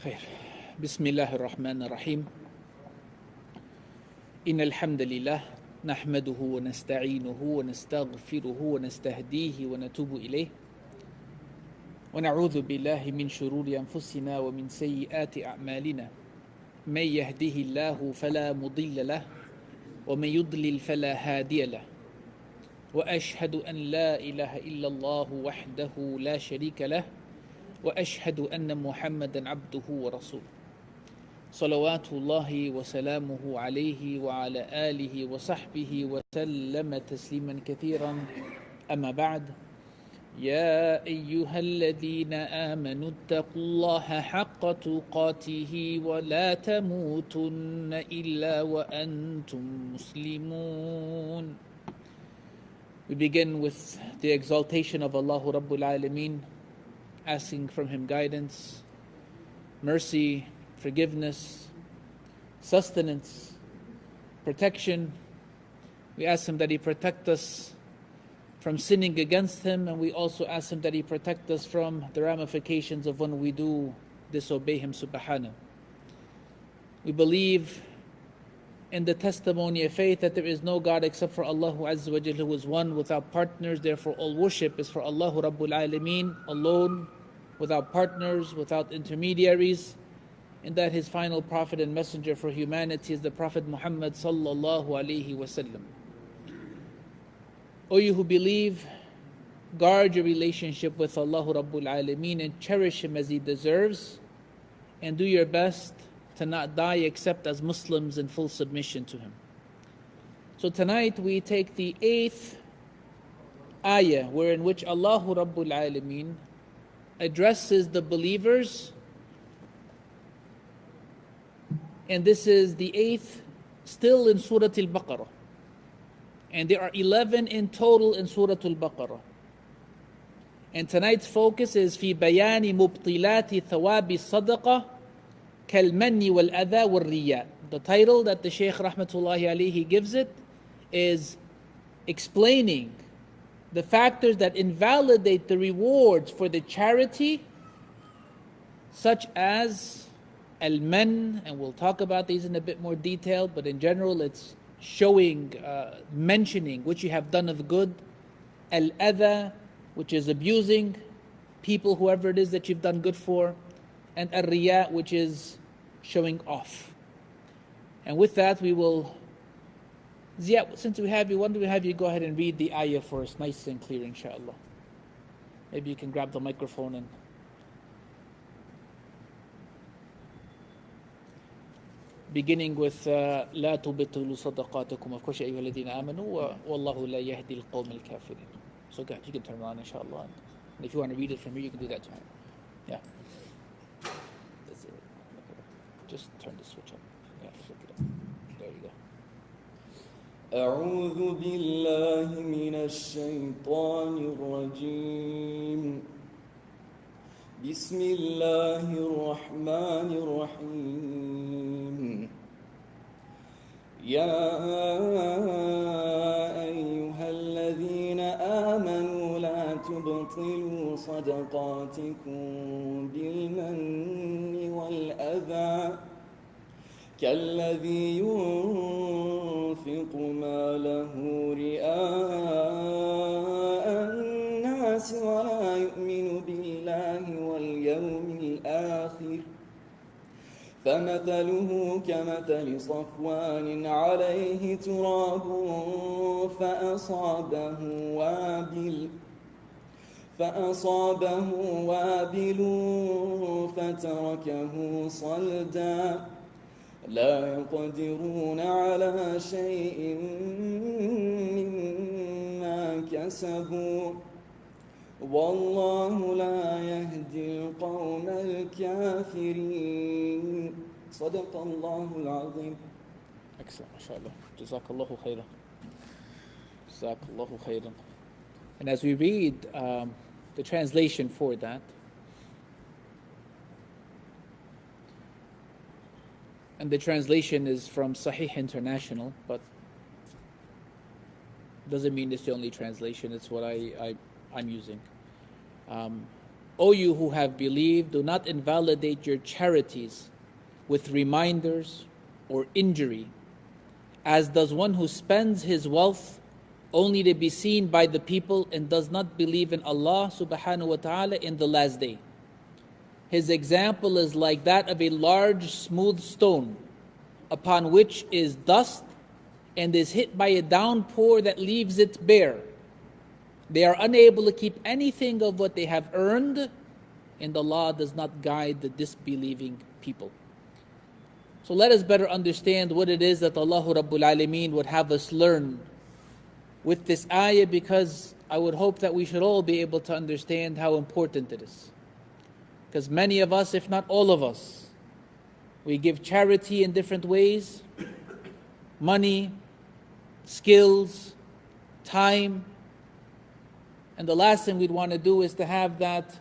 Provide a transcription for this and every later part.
خير. بسم الله الرحمن الرحيم. إن الحمد لله نحمده ونستعينه ونستغفره ونستهديه ونتوب إليه ونعوذ بالله من شرور أنفسنا ومن سيئات أعمالنا. من يهده الله فلا مضل له ومن يضلل فلا هادي له وأشهد أن لا إله إلا الله وحده لا شريك له وأشهد أن محمدا عبده ورسوله صلوات الله وسلامه عليه وعلى آله وصحبه وسلم تسليما كثيرا. أما بعد، يا أيها الذين آمنوا اتقوا الله حق تقاته ولا تموتن إلا وأنتم مسلمون. We begin with the exaltation of Allah Rabbul Alameen, asking from Him guidance, mercy, forgiveness, sustenance, protection. We ask Him that He protect us from sinning against Him, and we also ask Him that He protect us from the ramifications of when we do disobey Him subhanahu. We believe in the testimony of faith that there is no God except for Allah Azza wa Jal, who is one without partners. Therefore all worship is for Allah Rabbul Alameen alone, without partners, without intermediaries, and that His final prophet and messenger for humanity is the Prophet Muhammad sallallahu alaihi wasallam. O you who believe, guard your relationship with Allah Rabbul Alameen and cherish Him as He deserves, and do your best to not die except as Muslims in full submission to Him. So tonight we take the 8th ayah, wherein which Allah Rabbul Alameen addresses the believers, and this is the 8th still in Surah Al-Baqarah, and there are 11 in total in Surah Al-Baqarah. And tonight's focus is في بيان مبطلات ثواب الصدقة كالمن والأذى والرياء. The title that the Shaykh Rahmatullahi alayhi gives it is explaining the factors that invalidate the rewards for the charity, such as al-man, and we'll talk about these in a bit more detail, but in general it's showing, mentioning what you have done of good, al-adha, which is abusing people, whoever it is that you've done good for, and al-riya, which is showing off. And with that we will, Ziya, since we have you, why don't we have you go ahead and read the ayah for us, nice and clear, inshallah. Maybe you can grab the microphone and beginning with لا تبطلوا صدقاتكم, of course, يا أيها الذين آمنوا والله لا يهدي القوم الكافرين. So go ahead, you can turn around, inshallah. And if you want to read it from here, you can do that too. Yeah. That's it. Just turn the switch up. Yeah, flip it up. There you go. أعوذ بالله من الشيطان الرجيم. بسم الله الرحمن الرحيم. يا أيها الذين آمنوا لا تبطلوا صدقاتكم بالمن والأذى كالذي ينفق ماله رئاء الناس ولا يؤمن بالله واليوم الآخر فمثله كمثل صفوان عليه تراب فأصابه وابل فتركه صلدا لا يقدرون على شيء مما كسبوا والله لا يهدي القوم الكافرين. صدق الله العظيم. Excellent, mashallah. Jazakallahu khairan. Jazakallahu khairan. And as we read the translation for that, and the translation is from Sahih International, but doesn't mean it's the only translation. It's what I'm using. O you who have believed, do not invalidate your charities with reminders or injury, as does one who spends his wealth only to be seen by the people and does not believe in Allah subhanahu wa ta'ala in the last day. His example is like that of a large smooth stone upon which is dust and is hit by a downpour that leaves it bare. They are unable to keep anything of what they have earned, and Allah does not guide the disbelieving people. So let us better understand what it is that Allah Rabbul Alameen would have us learn with this ayah, because I would hope that we should all be able to understand how important it is. Because many of us, if not all of us, we give charity in different ways: money, skills, time. And the last thing we'd want to do is to have that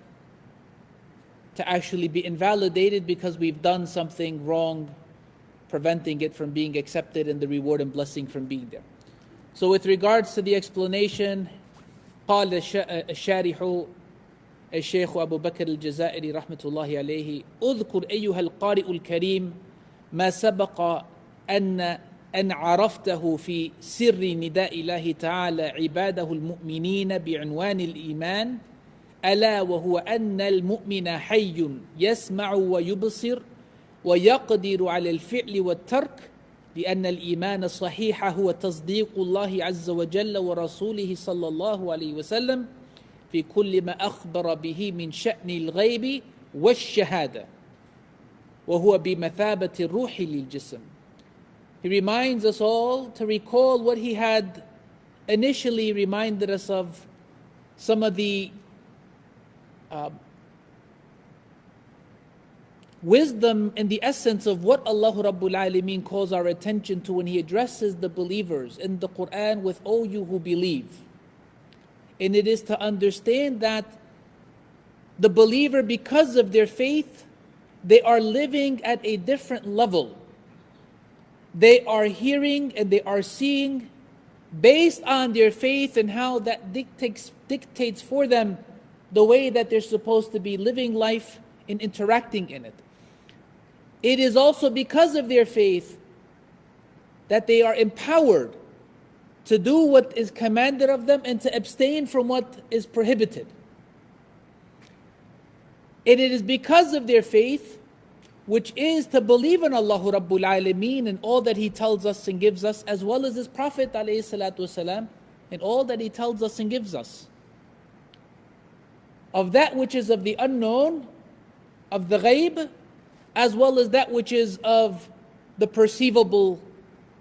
to actually be invalidated because we've done something wrong, preventing it from being accepted and the reward and blessing from being there. So with regards to the explanation, قال الشارح الشيخ أبو بكر الجزائري رحمة الله عليه: اذكر أيها القارئ الكريم ما سبق أن عرفته في سر نداء الله تعالى عباده المؤمنين بعنوان الإيمان، ألا وهو أن المؤمن حي يسمع ويبصر ويقدر على الفعل والترك، لأن الإيمان الصحيح هو تصديق الله عز وجل ورسوله صلى الله عليه وسلم في كل ما أخبر به من شأن الغيب والشهادة، وهو بمثابة الروح للجسم. He reminds us all to recall what he had initially reminded us of, some of the wisdom and the essence of what Allah Rabbul Alameen calls our attention to when He addresses the believers in the Quran with "O you who believe." And it is to understand that the believer, because of their faith, they are living at a different level. They are hearing and they are seeing based on their faith, and how that dictates for them the way that they're supposed to be living life and interacting in it. It is also because of their faith that they are empowered to do what is commanded of them and to abstain from what is prohibited. And it is because of their faith, which is to believe in Allah Rabbul Alameen and all that He tells us and gives us, as well as His Prophet ﷺ and all that he tells us and gives us, of that which is of the unknown, of the ghaib, as well as that which is of the perceivable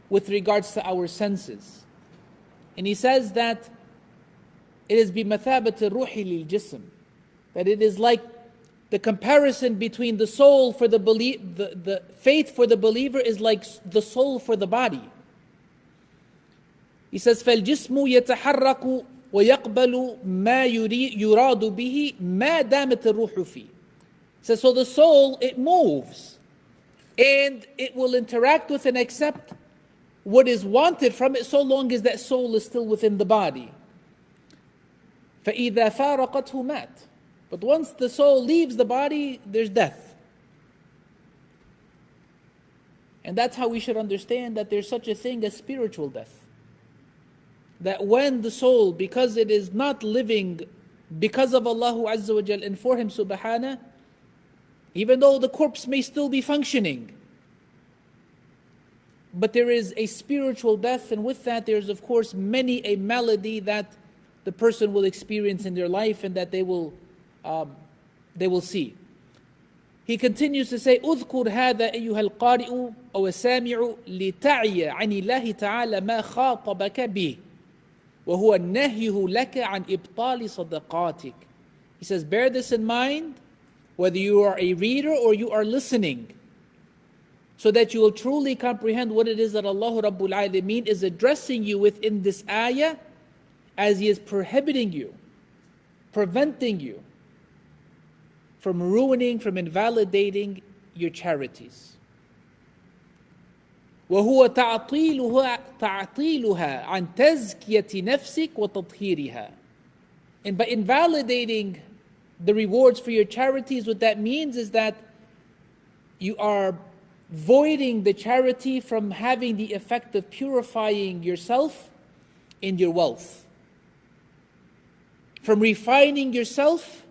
with regards to our senses. And he says that it is بِمَثَابَةِ الرُّوحِ لِلْجِسْمِ, that it is like the comparison between the soul for the faith for the believer is like the soul for the body. He says فَالْجِسْمُ يَتَحَرَّكُ وَيَقْبَلُ مَا يُرَادُ بِهِ مَا دَامَتِ الرُّوحُ فِيهِ. Says, so the soul, it moves and it will interact with and accept what is wanted from it so long as that soul is still within the body. فَإِذَا فَارَقَتْهُ مَاتٍ. But once the soul leaves the body, there's death. And that's how we should understand that there's such a thing as spiritual death. That when the soul, because it is not living because of Allah Azza wa Jal and for Him Subhanahu, even though the corpse may still be functioning, but there is a spiritual death, and with that there's of course many a malady that the person will experience in their life and that they will see. He continues to say, اذكر هذا أيها القارئ أو السامع لتعي عن الله تعالى ما خاطبك به وهو النهي لك عن إبطال صدقاتك. He says, bear this in mind, whether you are a reader or you are listening, so that you will truly comprehend what it is that Allah Rabbul Alameen is addressing you with in this ayah, as He is prohibiting you, preventing you from ruining, from invalidating your charities. وهو تعطيلها عن تزكية نفسك وتطهيرها. And by invalidating the rewards for your charities, what that means is that you are voiding the charity from having the effect of purifying yourself and your wealth, from refining yourself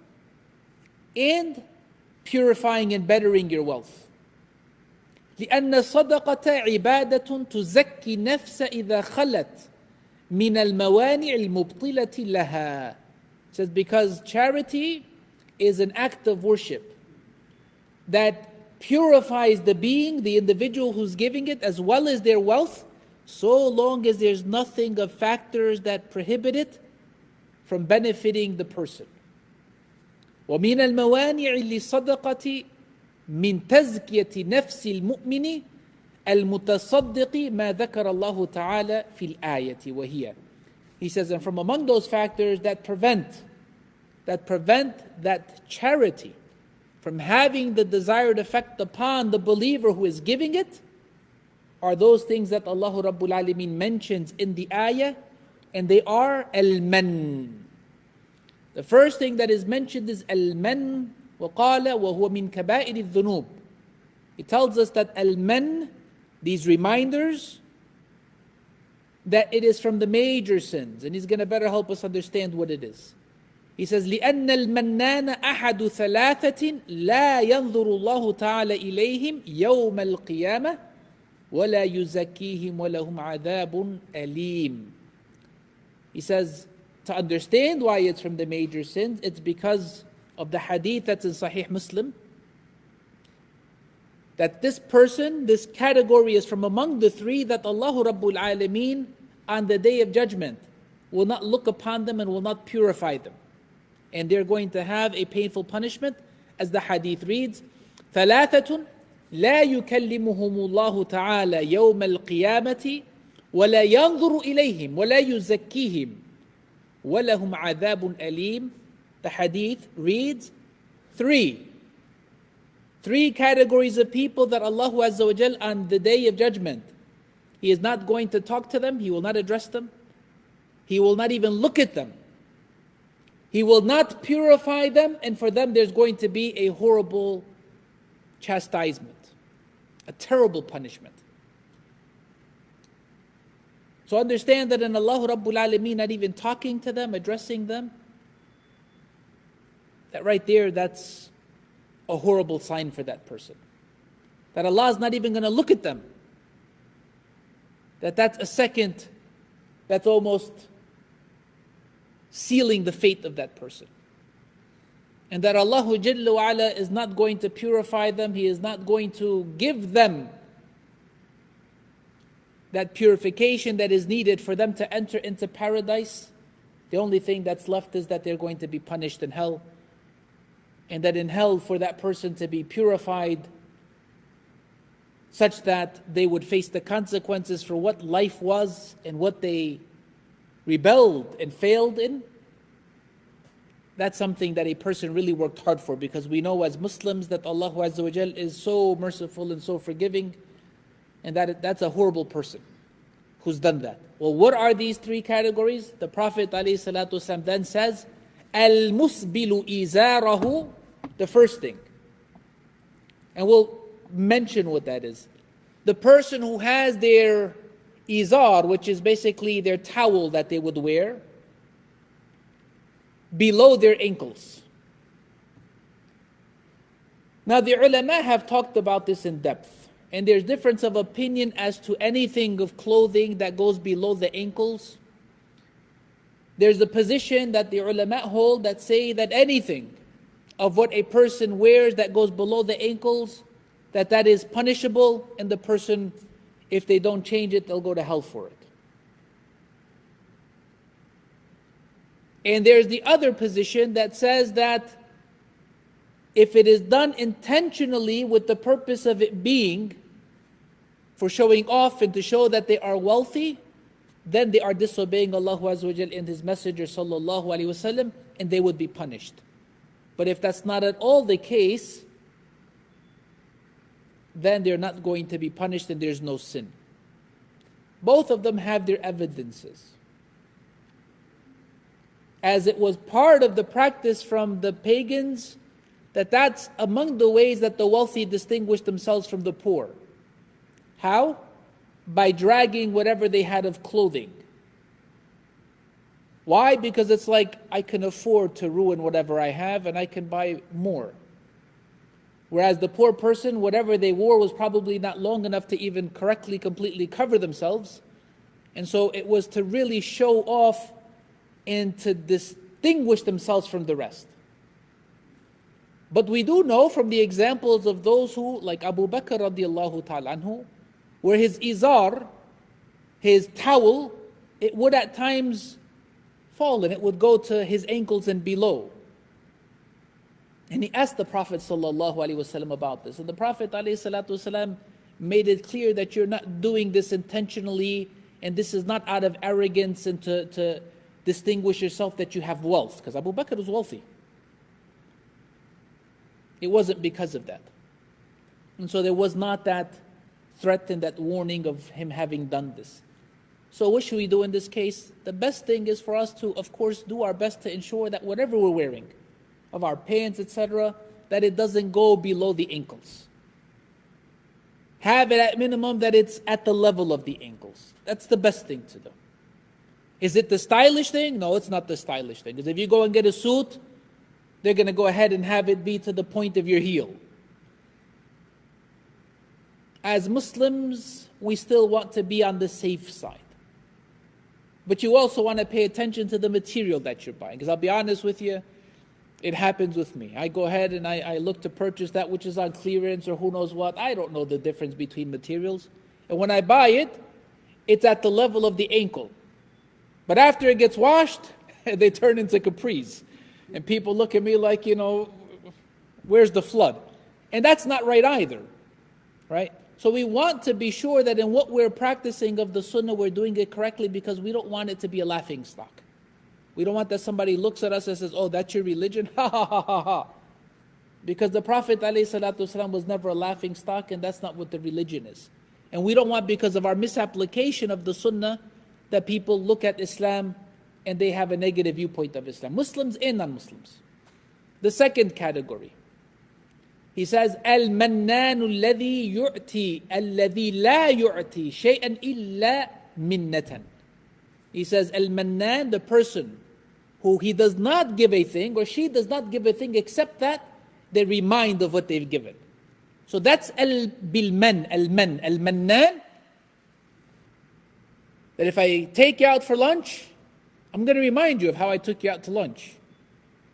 and purifying and bettering your wealth. لأن الصدقة عبادة تزكي النفس إذا خلت من الموانع المبطلة لها. It says because charity is an act of worship that purifies the being, the individual who's giving it, as well as their wealth, so long as there's nothing of factors that prohibit it from benefiting the person. ومن الموانع للصدقة من تزكية نفس المؤمن المتصدق ما ذكر الله تعالى في الآية وهي. He says, and from among those factors that prevent that charity from having the desired effect upon the believer who is giving it are those things that Allah Rabbul Alameen mentions in the ayah, and they are al-man. The first thing that is mentioned is al-man, وَقَالَ وَهُوَ مِنْ كَبَائِرِ الذُّنُوبِ. It tells us that al-man, these reminders, that it is from the major sins, and he's going to better help us understand what it is. He says, لِأَنَّ الْمَنَّانَ أَحَدُ ثَلَاثَةٍ لَا يَنْظُرُ اللَّهُ تَعَالَى إِلَيْهِمْ يَوْمَ الْقِيَامَةِ وَلَا يُزَكِّيهِمْ وَلَهُمْ عَذَابٌ أَلِيمٌ. He says, to understand why it's from the major sins, it's because of the hadith that's in Sahih Muslim, that this person, this category is from among the three that Allah Rabbul Alameen on the Day of Judgment will not look upon them and will not purify them. And they're going to have a painful punishment, as the hadith reads, ثَلَاثَةٌ لَا يُكَلِّمُهُمُ اللَّهُ تَعَالَى يَوْمَ الْقِيَامَةِ وَلَا يَنْظُرُ إِلَيْهِمْ وَلَا يُزَكِّيهِمْ وَلَهُمْ عَذَابٌ أَلِيمٌ. The hadith reads, three categories of people that Allah Azza wa Jal on the Day of Judgment, He is not going to talk to them, He will not address them, He will not even look at them, He will not purify them, and for them there's going to be a horrible chastisement, a terrible punishment. So understand that in Allah Rabbul Alameen not even talking to them, addressing them, that right there, that's a horrible sign for that person. That Allah is not even going to look at them. That's a second, that's almost sealing the fate of that person. And that Allah Jalla wa Ala is not going to purify them, He is not going to give them that purification that is needed for them to enter into paradise. The only thing that's left is that they're going to be punished in hell. And that in hell, for that person to be purified such that they would face the consequences for what life was and what they rebelled and failed in, that's something that a person really worked hard for, because we know as Muslims that Allah Azza wa Jal is so merciful and so forgiving, and that's a horrible person who's done that. Well, what are these three categories? The Prophet ﷺ then says, Al-musbilu izarahu, the first thing. And we'll mention what that is. The person who has their izar, which is basically their towel that they would wear, below their ankles. Now the ulama have talked about this in depth, and there's difference of opinion as to anything of clothing that goes below the ankles. There's a position that the ulama hold that say that anything of what a person wears that goes below the ankles, that is punishable, and the person, if they don't change it, they'll go to hell for it. And there's the other position that says that if it is done intentionally with the purpose of it being for showing off and to show that they are wealthy, then they are disobeying Allah Azza wa Jal and His Messenger Sallallahu Alaihi Wasallam, and they would be punished. But if that's not at all the case, then they're not going to be punished and there's no sin. Both of them have their evidences. as it was part of the practice from the pagans, that's among the ways that the wealthy distinguished themselves from the poor. How? By dragging whatever they had of clothing. Why? Because it's like, I can afford to ruin whatever I have and I can buy more. Whereas the poor person, whatever they wore was probably not long enough to even correctly, completely cover themselves. And so it was to really show off and to distinguish themselves from the rest. But we do know from the examples of those who, like Abu Bakr radiallahu ta'ala anhu, where his izar, his towel, it would at times fall and it would go to his ankles and below. And he asked the Prophet sallallahu alaihi wasallam about this. And the Prophet alaihi salatu wasallam made it clear that you're not doing this intentionally, and this is not out of arrogance and to distinguish yourself that you have wealth. Because Abu Bakr was wealthy. It wasn't because of that. And so there was not that threat and that warning of him having done this. So what should we do in this case? The best thing is for us to, of course, do our best to ensure that whatever we're wearing, of our pants, etc., that it doesn't go below the ankles. Have it at minimum that it's at the level of the ankles. That's the best thing to do. Is it the stylish thing? No, it's not the stylish thing. Because if you go and get a suit, they're going to go ahead and have it be to the point of your heel. As Muslims, we still want to be on the safe side. But you also want to pay attention to the material that you're buying. Because I'll be honest with you, it happens with me. I go ahead and I look to purchase that which is on clearance or who knows what. I don't know the difference between materials. And when I buy it, it's at the level of the ankle. But after it gets washed, they turn into capris. And people look at me like, where's the flood? And that's not right either. Right? So we want to be sure that in what we're practicing of the sunnah, we're doing it correctly, because we don't want it to be a laughing stock. We don't want that somebody looks at us and says, oh, that's your religion? Ha ha ha ha ha. Because the Prophet ﷺ was never a laughing stock, and that's not what the religion is. And we don't want, because of our misapplication of the sunnah, that people look at Islam and they have a negative viewpoint of Islam. Muslims and non-Muslims. The second category. He says, Al-Mannanu alladhi yu'ti alladhi la yu'ti shay'an illa minnatan. He says, Al-Mannan, the person who he does not give a thing, or she does not give a thing except that they remind of what they've given. So that's al-bilman, al-mannan. That if I take you out for lunch, I'm going to remind you of how I took you out to lunch.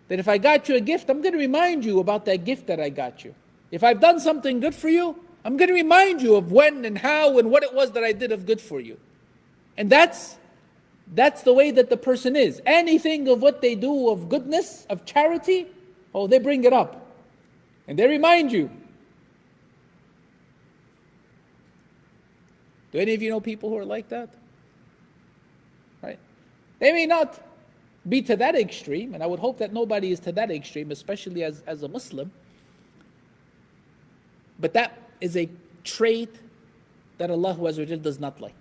That if I got you a gift, I'm going to remind you about that gift that I got you. If I've done something good for you, I'm going to remind you of when and how and what it was that I did of good for you. And that's the way that the person is. Anything of what they do of goodness, of charity, oh, they bring it up. And they remind you. Do any of you know people who are like that? Right? They may not be to that extreme, and I would hope that nobody is to that extreme, especially as a Muslim. But that is a trait that Allah Azza wa Jal does not like.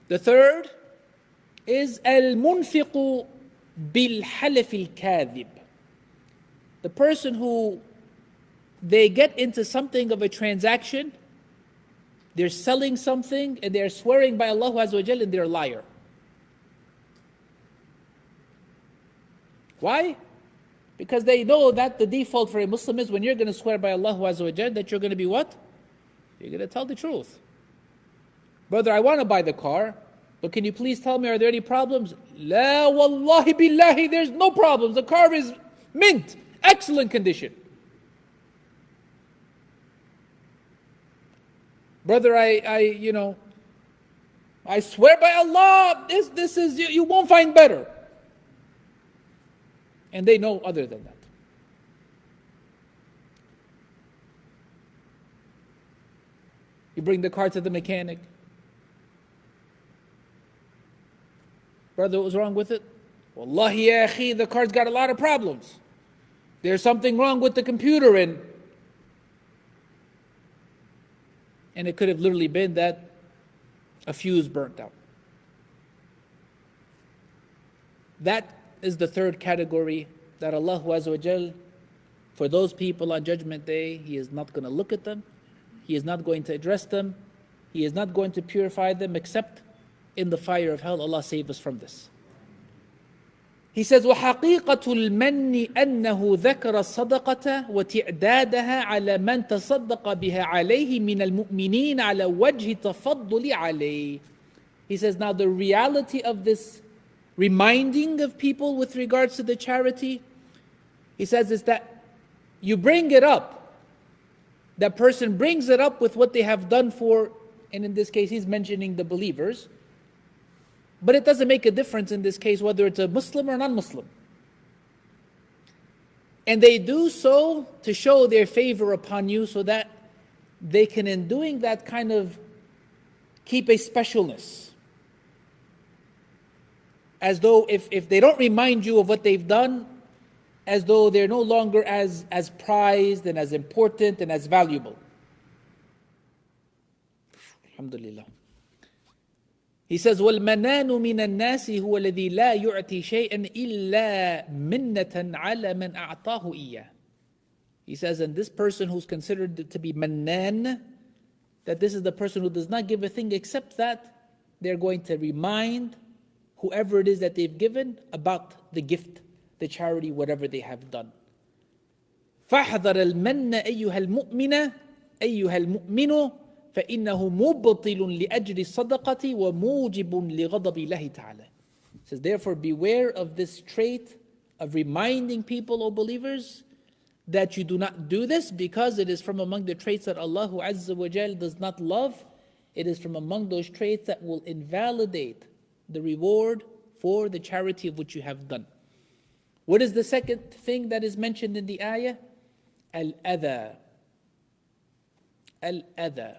The third is al-munfiqu bil-halaf al-kadhib. The person who they get into something of a transaction, they're selling something and they're swearing by Allah Azza wa Jal and they're a liar. Why? Because they know that the default for a Muslim is when you're going to swear by Allah Azza wa Jal that you're going to be what? You're going to tell the truth. Brother, I want to buy the car, but can you please tell me, are there any problems? La wallahi billahi, there's no problems. The car is mint, excellent condition. Brother, I swear by Allah, this is, you won't find better. And they know other than that. You bring the car to the mechanic. Brother, what was wrong with it? Wallahi ya akhi, the car's got a lot of problems. There's something wrong with the computer, and it could have literally been that a fuse burnt out. That is the third category, that Allah Azza wa Jal, for those people on Judgment Day, He is not going to look at them, He is not going to address them, He is not going to purify them except in the fire of hell. Allah save us from this. He says, وَحَقِيقَةُ الْمَنِّ أَنَّهُ ذَكَرَ الصَّدَقَةَ وَتِعْدَادَهَا عَلَى مَنْ تَصَدَّقَ بِهَا عَلَيْهِ مِنَ الْمُؤْمِنِينَ عَلَى وَجْهِ تَفَضُّلِ عَلَيْهِ. He says, now the reality of this reminding of people with regards to the charity, he says, is that you bring it up. That person brings it up with what they have done for, and in this case, he's mentioning the believers. But it doesn't make a difference in this case whether it's a Muslim or non-Muslim. And they do so to show their favor upon you so that they can, in doing that, kind of keep a specialness. As though if they don't remind you of what they've done, as though they're no longer as prized and as important and as valuable. Alhamdulillah. He says, وَالْمَنَانُ مِنَ النَّاسِ هُوَ الَّذِي لَا يُعْتِي شَيْئًا إِلَّا مِنَّةً عَلَى مَنْ أَعْطَاهُ إِيَّهُ. He says, and this person who's considered to be mannan, that this is the person who does not give a thing except that they're going to remind whoever it is that they've given about the gift, the charity, whatever they have done. فَاحْذَرَ الْمَنَّ أَيُّهَا الْمُؤْمِنَ أَيُّهَا الْمُؤْمِنُ فَإِنَّهُ مُبْطِلٌ لِأَجْرِ الصَّدَقَةِ وَمُوجِبٌ لِغَضَبِ اللَّهِ تَعَالَى. He says, therefore beware of this trait of reminding people, O believers, that you do not do this, because it is from among the traits that Allah Azza wa Jal does not love. It is from among those traits that will invalidate the reward for the charity of which you have done. What is the second thing that is mentioned in the ayah? Al-adha. Al-adha.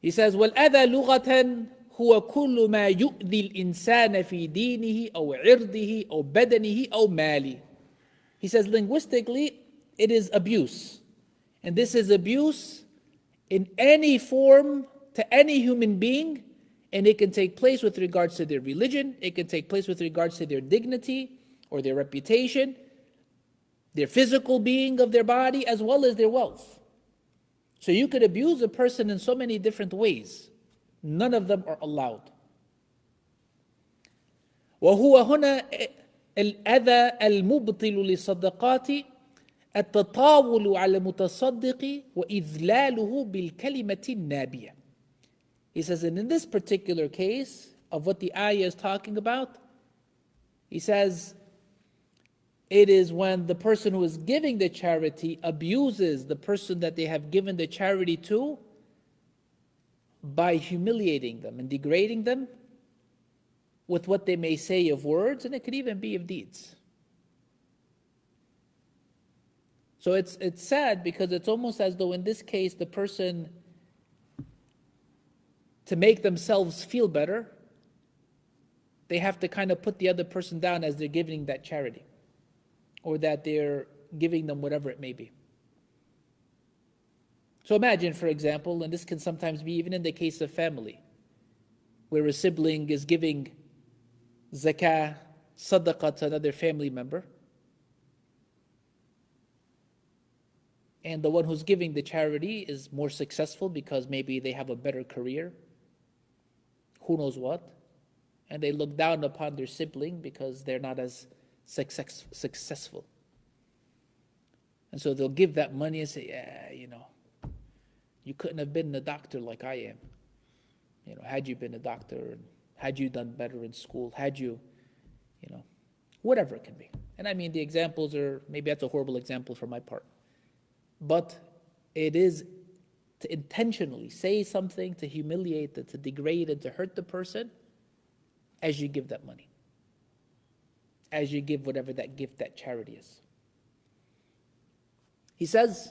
He says, وَالْأَذَى لُغَةً هُوَ كُلُّ مَا يُؤْذِي الْإِنسَانَ فِي دِينِهِ أَوْ عِرْضِهِ أَوْ بَدَنِهِ أَوْ مَالِهِ. He says, linguistically, it is abuse. And this is abuse in any form to any human being, and it can take place with regards to their religion, it can take place with regards to their dignity or their reputation, their physical being of their body, as well as their wealth. So you could abuse a person in so many different ways. None of them are allowed. وهو هنا الأذى المبطل للصدقات التطاول على المتصدق وإذلاله بالكلمة النابية. He says, and in this particular case of what the ayah is talking about, he says, it is when the person who is giving the charity abuses the person that they have given the charity to by humiliating them and degrading them with what they may say of words, and it could even be of deeds. So it's sad, because it's almost as though in this case the person, to make themselves feel better, they have to kind of put the other person down as they're giving that charity, or that they're giving them whatever it may be. So imagine, for example, and this can sometimes be even in the case of family, where a sibling is giving zakah, sadaqah to another family member, and the one who's giving the charity is more successful because maybe they have a better career, who knows what, and they look down upon their sibling because they're not as successful. And so they'll give that money and say, yeah, you couldn't have been a doctor like I am. Had you been a doctor, and had you done better in school, had you, whatever it can be. And I mean, the examples are, maybe that's a horrible example for my part. But it is to intentionally say something, to humiliate, to degrade, and to hurt the person as you give that money, as you give whatever that gift, that charity is. He says,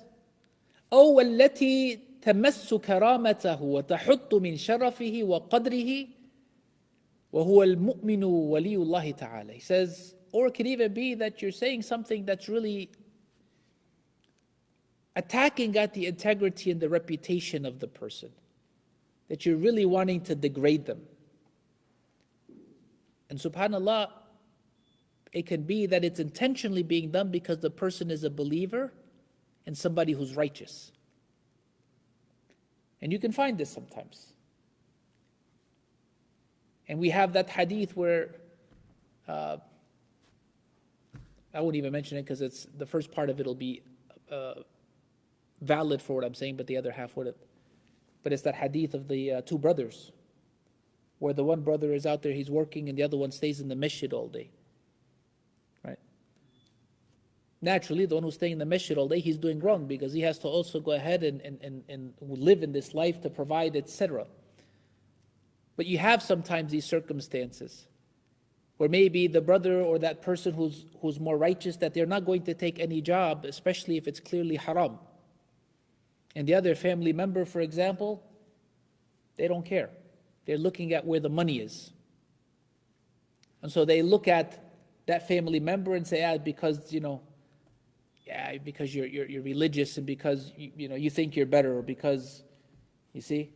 أو التي تمس كرامته وتحط من شرفه وقدره وهو المؤمن ولي الله تعالى. He says, or it could even be that you're saying something that's really attacking at the integrity and the reputation of the person, that you're really wanting to degrade them. And subhanAllah, it can be that it's intentionally being done because the person is a believer and somebody who's righteous. And you can find this sometimes. And we have that hadith where, I won't even mention it because it's the first part of it will be valid for what I'm saying, but the other half wouldn't. But it's that hadith of the two brothers, where the one brother is out there, he's working, and the other one stays in the masjid all day. Right? Naturally, the one who's staying in the masjid all day, he's doing wrong because he has to also go ahead and live in this life to provide, etc. But you have sometimes these circumstances where maybe the brother or that person who's more righteous, that they're not going to take any job, especially if it's clearly haram. And the other family member, for example, they don't care. They're looking at where the money is. And so they look at that family member and say, because, because you're religious and because, you think you're better, or because, you see,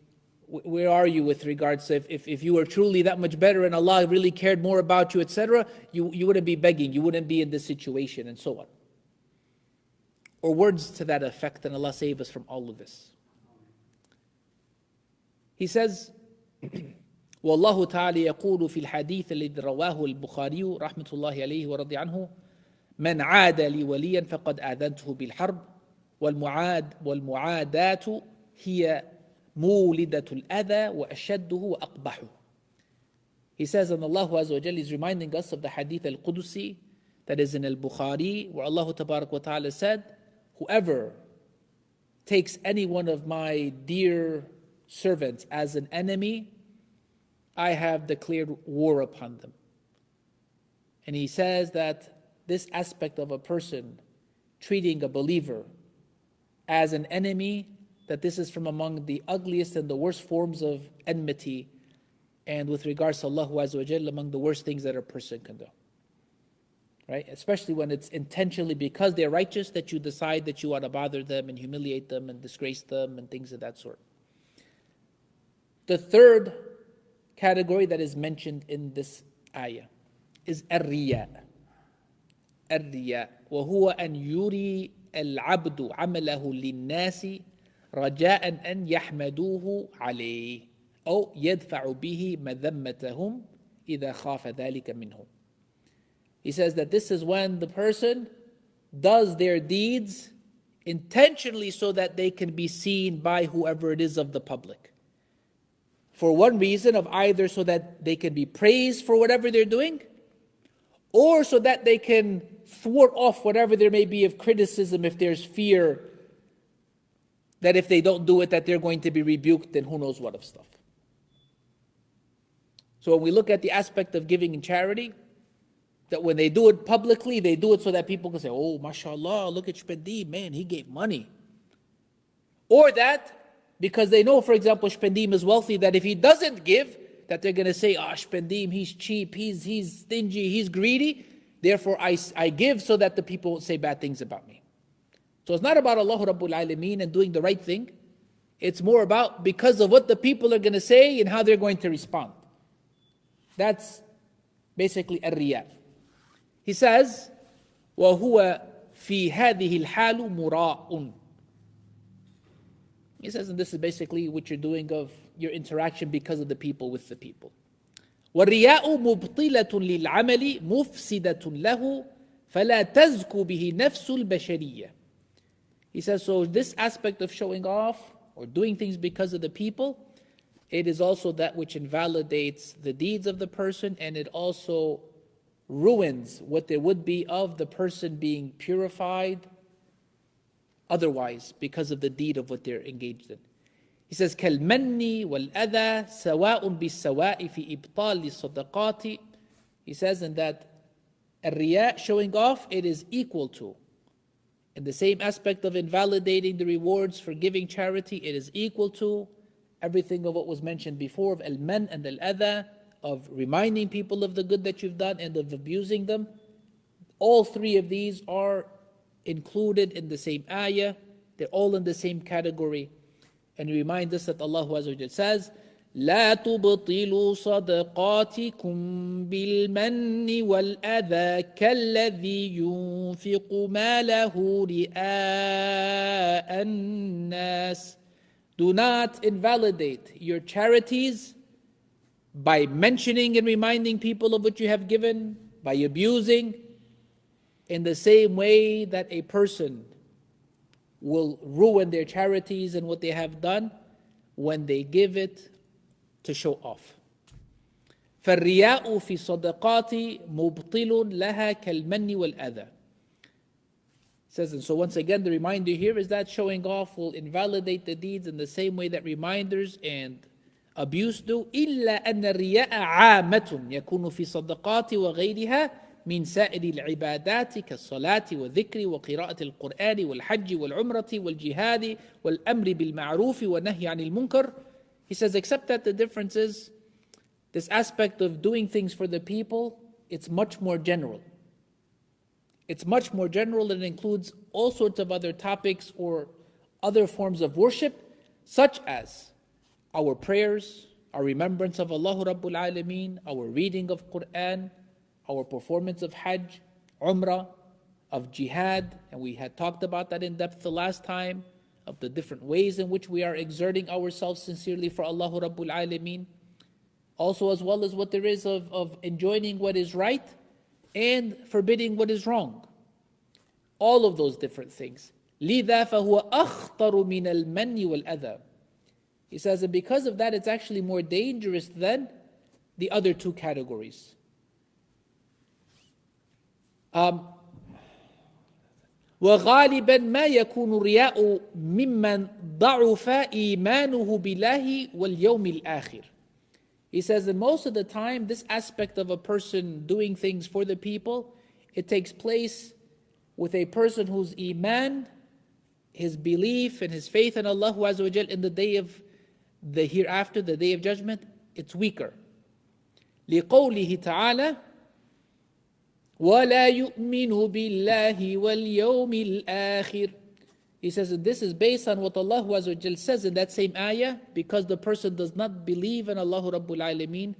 where are you with regards to if you were truly that much better and Allah really cared more about you, etc., you wouldn't be begging, you wouldn't be in this situation, and so on. Or words to that effect, and Allah save us from all of this. He says, والله تعالى يقول في الحديث الذي رواه البخاري رحمة الله عليه ورضي عنه من عاد لي وليا فقد آذنته بالحرب والمعاداة هي مولدة الأذى وأشده وأقبحه. He says, and Allah Azza wa Jalla is reminding us of the hadith al-Qudusi that is in al-Bukhari, where Allah Tabarak wa Ta'ala said, whoever takes any one of my dear servants as an enemy, I have declared war upon them. And he says that this aspect of a person treating a believer as an enemy, that this is from among the ugliest and the worst forms of enmity, and with regards to Allah Azza wa Jalla, among the worst things that a person can do. Right? Especially when it's intentionally because they're righteous that you decide that you want to bother them and humiliate them and disgrace them and things of that sort. The third category that is mentioned in this ayah is الرياء. الرياء وهو أن يري العبد عمله للناس رجاء أن يحمدوه عليه أو يدفع به مذمتهم إذا خاف ذلك منهم. He says that this is when the person does their deeds intentionally so that they can be seen by whoever it is of the public. For one reason of either so that they can be praised for whatever they're doing, or so that they can thwart off whatever there may be of criticism if there's fear that if they don't do it that they're going to be rebuked and who knows what of stuff. So when we look at the aspect of giving in charity, that when they do it publicly, they do it so that people can say, oh, mashallah, look at Shpendim, man, he gave money. Or that, because they know, for example, Shpendim is wealthy, that if he doesn't give, that they're going to say, Shpendim, he's cheap, he's stingy, he's greedy, therefore I give so that the people won't say bad things about me. So it's not about Allah Rabbul Alameen and doing the right thing. It's more about because of what the people are going to say and how they're going to respond. That's basically الرياء. He says, وَهُوَ فِي هَذِهِ الْحَالُ مُرَاءٌ. He says, and this is basically what you're doing of your interaction because of the people with the people. وَالرِّيَاءُ مُبْطِلَةٌ لِلْعَمَلِ مُفْسِدَةٌ لَهُ فَلَا تَزْكُ بِهِ نَفْسُ الْبَشَرِيَّةِ. He says, so this aspect of showing off or doing things because of the people, it is also that which invalidates the deeds of the person, and it also ruins what there would be of the person being purified otherwise because of the deed of what they're engaged in. He says, كَالْمَنِّ وَالْأَذَى سَوَاءٌ بِالسَّوَاءِ فِي إِبْطَالِ الصَّدَقَاتِ. He says in that الرِّيَاء, showing off, it is equal to, in the same aspect of invalidating the rewards for giving charity, it is equal to everything of what was mentioned before of al-man and al-adha, of reminding people of the good that you've done and of abusing them. All three of these are included in the same ayah. They're all in the same category. And he reminds us that Allah Azza wa Jalla says, لا تبطلوا صدقاتكم بالمن والأذى كالذي ينفق ماله رئاء الناس. Do not invalidate your charities by mentioning and reminding people of what you have given, by abusing, in the same way that a person will ruin their charities and what they have done when they give it to show off. فالرياء في الصدقات مبطل لها كالمن والأذى. Says, and so once again the reminder here is that showing off will invalidate the deeds in the same way that reminders and abuse do. إلا أن الرياء عامة يكون في الصدقات وغيرها من سائر العبادات كالصلاة والذكر وقراءة القرآن والحج والعمرة والجهاد والأمر بالمعروف والنهي عن المنكر. He says, except that the difference is this aspect of doing things for the people, it's much more general. It's much more general and includes all sorts of other topics or other forms of worship, such as our prayers, our remembrance of Allah Rabbul Alameen, our reading of Quran, our performance of Hajj, Umrah, of Jihad, and we had talked about that in depth the last time, of the different ways in which we are exerting ourselves sincerely for Allah Rabbul Alameen. Also, as well as what there is of enjoining what is right and forbidding what is wrong. All of those different things. لِذَا فَهُوَ أَخْطَرُ مِنَ الْمَنِّ وَالْأَذَى. He says, and because of that, it's actually more dangerous than the other two categories. وغالبا ما يكون الرياء ممن ضعف إيمانه بالله واليوم الآخر. He says that most of the time, this aspect of a person doing things for the people, it takes place with a person whose iman, his belief and his faith in Allah Azza wa Jal in the day of the hereafter, the day of judgment, it's weaker. لقوله تعالى وَلَا يُؤْمِنُ بِاللَّهِ وَالْيَوْمِ الْآخِرِ. He says that this is based on what Allah Azza wa Jal says in that same ayah, because the person does not believe in Allah Rabbul Alameen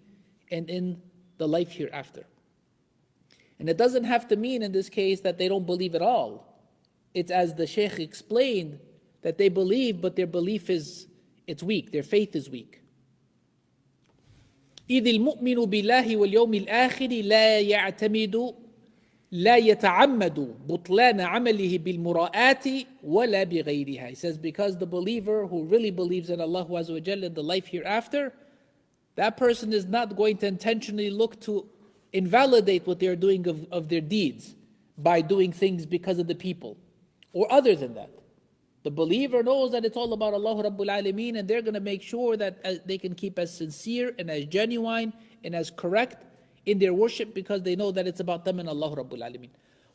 and in the life hereafter. And it doesn't have to mean in this case that they don't believe at all. It's as the Shaykh explained, that they believe, but their belief it's weak, their faith is weak. إِذِ الْمُؤْمِنُ بِاللَّهِ وَالْيَوْمِ الْآخِرِ لا يتعمد بطلان عمله بالمراءات ولا بغيرها. He says, because the believer who really believes in Allah Azza wa Jalla in the life hereafter, that person is not going to intentionally look to invalidate what they are doing of their deeds by doing things because of the people or other than that. The believer knows that it's all about Allah Rabbul Alameen, and they're going to make sure that they can keep as sincere and as genuine and as correct in their worship, because they know that it's about them and Allah Rabbul Alameen.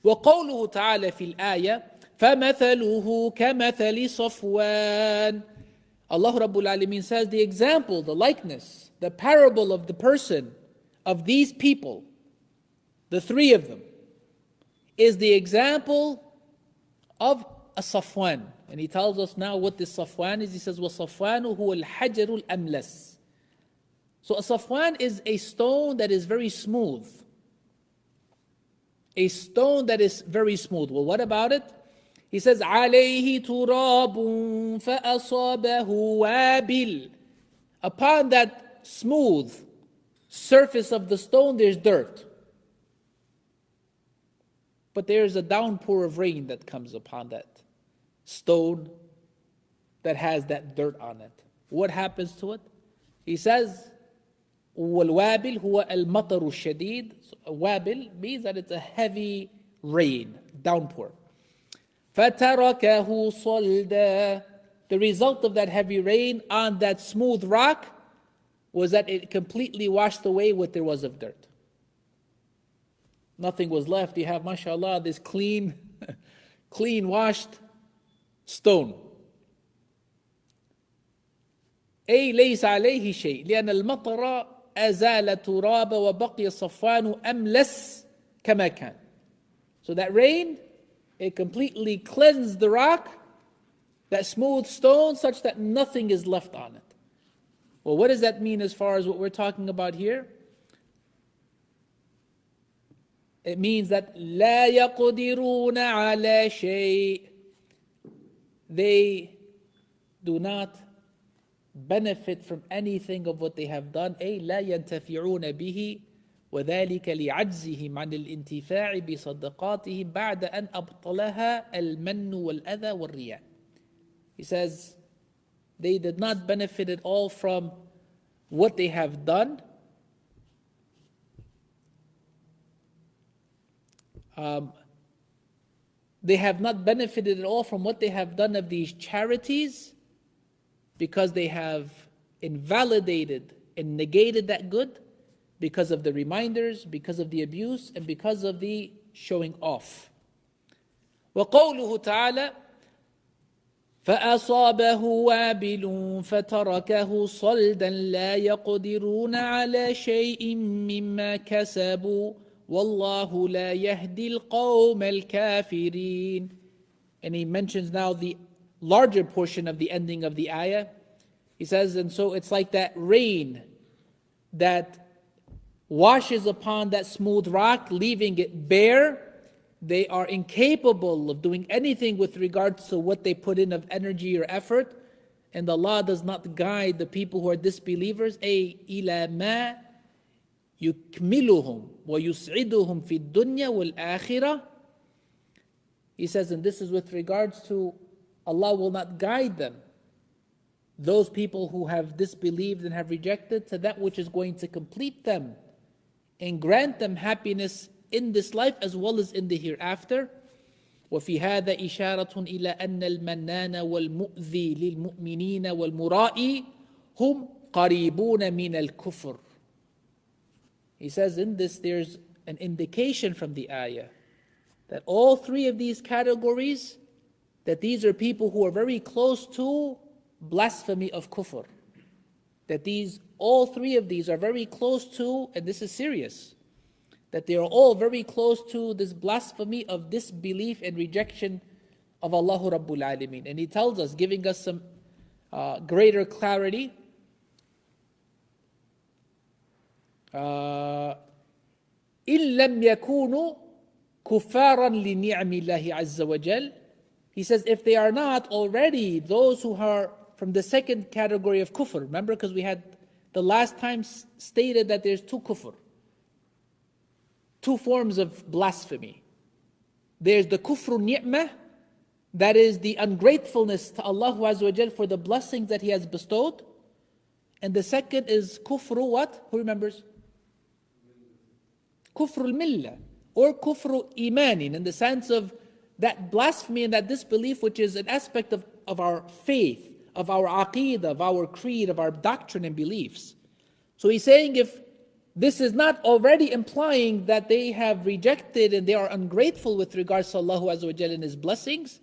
وَقَوْلُهُ تَعَالَى فِي الْآيَةِ فَمَثَلُهُ كَمَثَلِ صَفْوَانٍ. Allah Rabbul Alameen says the example, the likeness, the parable of the person of these people, the three of them, is the example of a Safwan. And he tells us now what this Safwan is. He says, وَصَفْوَانُ هُوَ الْحَجَرُ الْأَمْلَسِ. So a Safwan is a stone that is very smooth. A stone that is very smooth. Well, what about it? He says, عَلَيْهِ تُرَابٌ فَأَصَابَهُ وَابِلٌ. Upon that smooth surface of the stone, there's dirt. But there's a downpour of rain that comes upon that stone that has that dirt on it. What happens to it? He says, وَالْوَابِلْ هُوَ الْمَطَرُ الشَّدِيدُ. Wabil means that it's a heavy rain, downpour. فَتَرَكَهُ صَلْدًا. The result of that heavy rain on that smooth rock was that it completely washed away what there was of dirt. Nothing was left. You have, mashallah, this clean washed stone. أي ليس عليه شيء لأن المطر أزال التراب وبقي الصفوان أملس كما كان. So that rain, it completely cleansed the rock, that smooth stone, such that nothing is left on it. Well, what does that mean as far as what we're talking about here? It means that لا يقدرون على شيء. They do not benefit from anything of what they have done. أي لا ينتفعون به وذلك لعجزهم عن الانتفاع بصدقاتهم بعد أن أبطلها المن والأذى والرياء. He says they did not benefit at all from what they have done. They have not benefited at all from what they have done of these charities, because they have invalidated and negated that good because of the reminders, because of the abuse, and because of the showing off. وقوله تعالى فأصابه وابل فتركه صلدا لا يقدرون على شيء مما كسبوا والله لا يهدي القوم الكافرين. And he mentions now the larger portion of the ending of the ayah. He says, and so it's like that rain that washes upon that smooth rock, leaving it bare. They are incapable of doing anything with regards to what they put in of energy or effort. And Allah does not guide the people who are disbelievers. أي إلى ما يكملهم ويسعدهم في الدنيا والآخرة. He says, and this is with regards to Allah will not guide them, those people who have disbelieved and have rejected, to that which is going to complete them and grant them happiness in this life as well as in the hereafter. وفي هذا إشارة إلى أن المنان والمؤذي للمؤمنين والمرائي هم قريبون من الكفر. He says in this there's an indication from the ayah that all three of these categories, that these are people who are very close to blasphemy of kufr. That all three of these are very close to, and this is serious, that they are all very close to this blasphemy of disbelief and rejection of Allah Rabbul Alameen. And he tells us, giving us some greater clarity, إِن لَمْ يَكُونُوا كُفَّارًا لِنِعْمِ اللَّهِ عَزَّ وَجَلَّ. He says, if they are not already those who are from the second category of kufr. Remember, because we had the last time stated that there's two kufr, two forms of blasphemy. There's the kufru ni'mah, that is the ungratefulness to Allah Azza wa Jal for the blessings that He has bestowed. And the second is kufru what? Who remembers? Kufru al-millah, or kufru imanin, in the sense of that blasphemy and that disbelief, which is an aspect of our faith, of our aqeedah, of our creed, of our doctrine and beliefs. So he's saying, if this is not already implying that they have rejected and they are ungrateful with regards to Allah Azza wa Jalla and His blessings,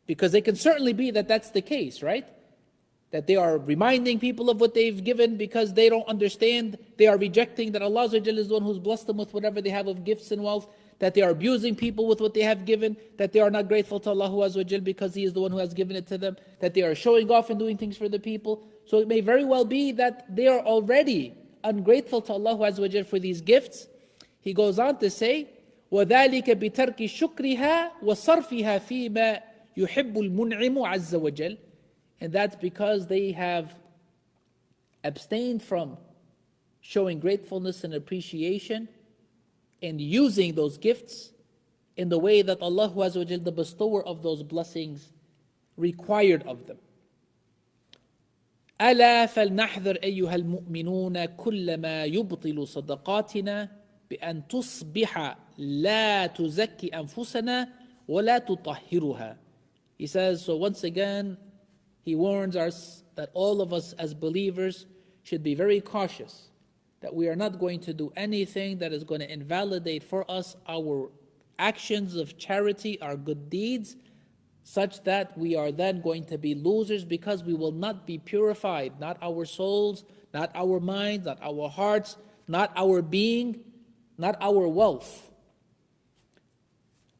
because they can certainly be that that's the case, right? That they are reminding people of what they've given because they don't understand, they are rejecting that Allah Azza wa Jalla is the one who's blessed them with whatever they have of gifts and wealth, that they are abusing people with what they have given, that they are not grateful to Allah Azza wa Jalla because He is the one who has given it to them, that they are showing off and doing things for the people. So it may very well be that they are already ungrateful to Allah Azza wa Jalla for these gifts. He goes on to say, وَذَلِكَ بِتَرْكِ شُكْرِهَا وَصَرْفِهَا فِي مَا يُحِبُّ الْمُنْعِمُ عَزَّ وَجَلَّ. And that's because they have abstained from showing gratefulness and appreciation and using those gifts in the way that Allah Azza wa Jalla, the bestower of those blessings, required of them. ألا فلنحذر أيها المؤمنون كل ما يبطل صدقاتنا بأن تصبح لا تزكي أنفسنا ولا تطهرها. He says, so once again, he warns us that all of us as believers should be very cautious, that we are not going to do anything that is going to invalidate for us our actions of charity, our good deeds, such that we are then going to be losers because we will not be purified, not our souls, not our minds, not our hearts, not our being, not our wealth.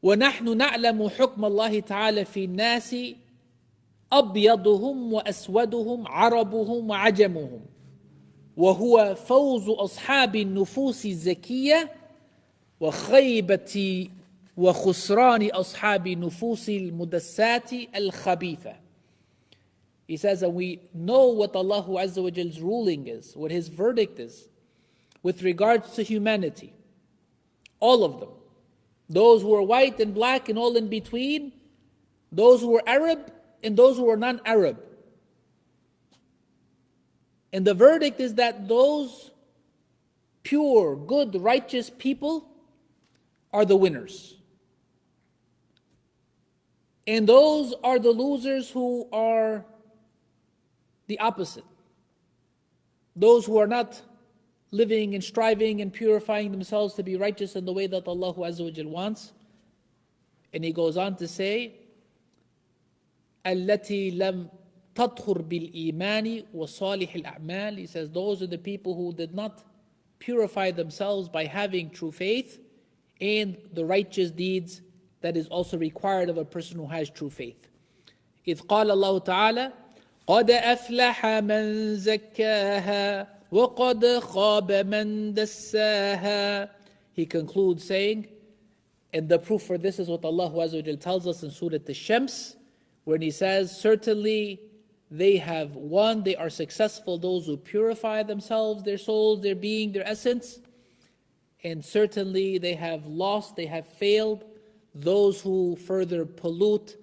وَنَحْنُ نَعْلَمُ حُكْمَ اللَّهِ تَعَالَى فِي النَّاسِ أَبْيَضُهُمْ وَأَسْوَدُهُمْ عَرَبُهُمْ وَعَجَمُهُمْ. وهو فوز أصحاب النفوس الزكية وخيبة وخسران أصحاب النفوس المدسات الخبيثة. He says that we know what Allah Azza wa Jall's ruling is, what His verdict is, with regards to humanity. All of them. Those who are white and black and all in between, those who are Arab and those who are non-Arab. And the verdict is that those pure, good, righteous people are the winners. And those are the losers who are the opposite. Those who are not living and striving and purifying themselves to be righteous in the way that Allah Azza wa Jal wants. And he goes on to say, التي لم تطهر بالإيمان وصالح الأعمال. He says those are the people who did not purify themselves by having true faith and the righteous deeds that is also required of a person who has true faith. إذ قال الله تعالى قد أفلح من زكاها وقد خاب من دساها. He concludes saying, and the proof for this is what Allah Azza wa Jal tells us in Surah Al-Shams, when He says, certainly they have won, they are successful, those who purify themselves, their souls, their being, their essence. And certainly they have lost, they have failed, those who further pollute,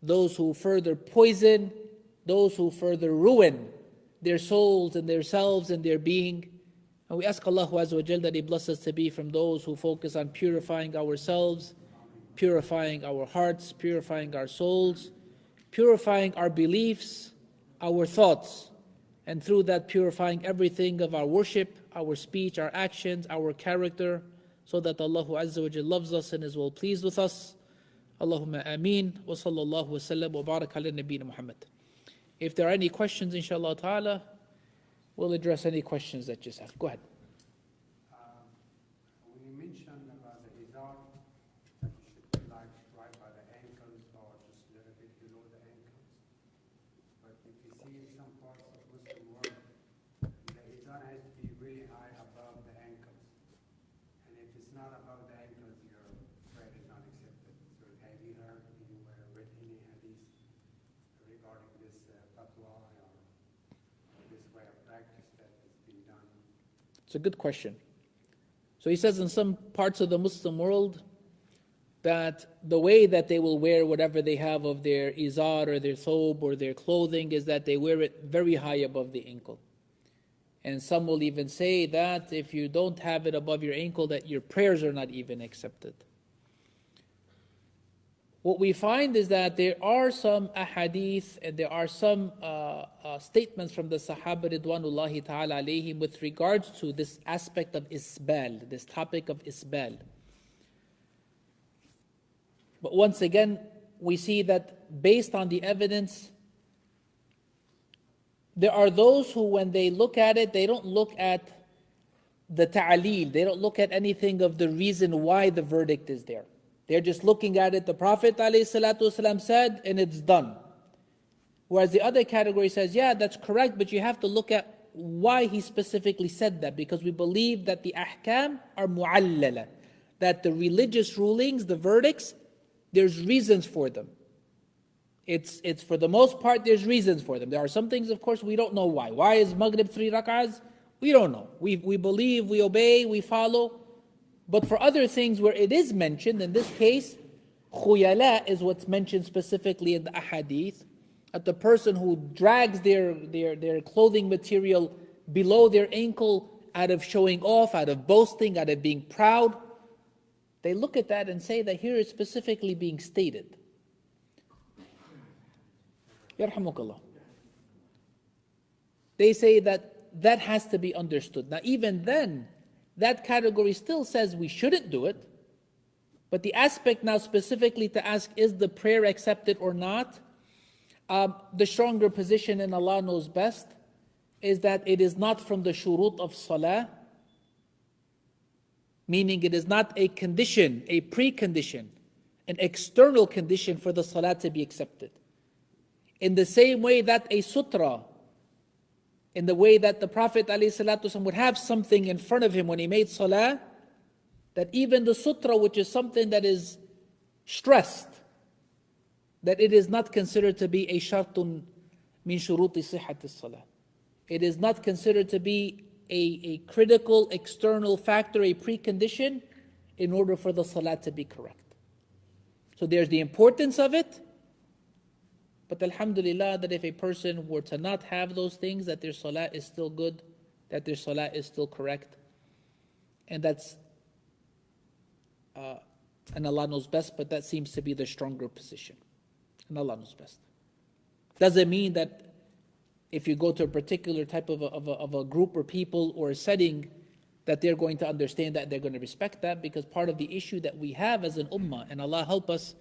those who further poison, those who further ruin their souls and their selves and their being. And we ask Allah Azza wa Jal that He bless us to be from those who focus on purifying ourselves, purifying our hearts, purifying our souls, purifying our beliefs, our thoughts, and through that purifying everything of our worship, our speech, our actions, our character, so that Allah Azza wa Jal loves us and is well pleased with us. Allahumma ameen wa sallallahu wa sallam wa barak ala nabiyyina Muhammad. If there are any questions, inshallah ta'ala, we'll address any questions that you have. Go ahead. When you mentioned about the izar, that you should be like right by the ankles or just a little bit below the ankles. But if you see in some parts of Muslim world, the izar has to be really high above the ankles. And if it's not above the ankles, your prayer is not accepted. So have you heard anywhere read any hadith regarding this fatwa or this way of practice that is being done? It's a good question. So he says in some parts of the Muslim world that the way that they will wear whatever they have of their izar or their thobe or their clothing is that they wear it very high above the ankle. And some will even say that if you don't have it above your ankle, that your prayers are not even accepted. What we find is that there are some ahadith and there are some statements from the Sahaba Ridwanullahi ta'ala alayhim with regards to this aspect of isbal, this topic of isbal. But once again, we see that based on the evidence, there are those who when they look at it, they don't look at the ta'leel, they don't look at anything of the reason why the verdict is there. They're just looking at it, the Prophet ﷺ said, and it's done. Whereas the other category says, yeah, that's correct, but you have to look at why he specifically said that, because we believe that the ahkam are mu'allala, that the religious rulings, the verdicts, there's reasons for them. It's for the most part, there's reasons for them. There are some things, of course, we don't know why. Why is Maghrib 3 rak'ahs? We don't know. We believe, we obey, we follow. But for other things where it is mentioned, in this case, khuyala is what's mentioned specifically in the ahadith, that the person who drags their clothing material below their ankle out of showing off, out of boasting, out of being proud, they look at that and say that here is specifically being stated. Yarhamukallah. They say that that has to be understood. Now even then, that category still says we shouldn't do it, but the aspect now specifically to ask, is the prayer accepted or not? The stronger position, and Allah knows best, is that it is not from the shurut of salah, meaning it is not a condition, a precondition, an external condition for the salah to be accepted. In the same way that a sutra in the way that the Prophet ﷺ would have something in front of him when he made salah, that even the sutra, which is something that is stressed, that it is not considered to be a shartun min shuruti sihhat as-salah. It is not considered to be a critical external factor, a precondition in order for the salah to be correct. So there's the importance of it, but alhamdulillah that if a person were to not have those things, that their salah is still good, that their salah is still correct. And that's, and Allah knows best, but that seems to be the stronger position. And Allah knows best. Doesn't mean that if you go to a particular type of a group or people or a setting, that they're going to understand that, they're going to respect that, because part of the issue that we have as an ummah, and Allah help us,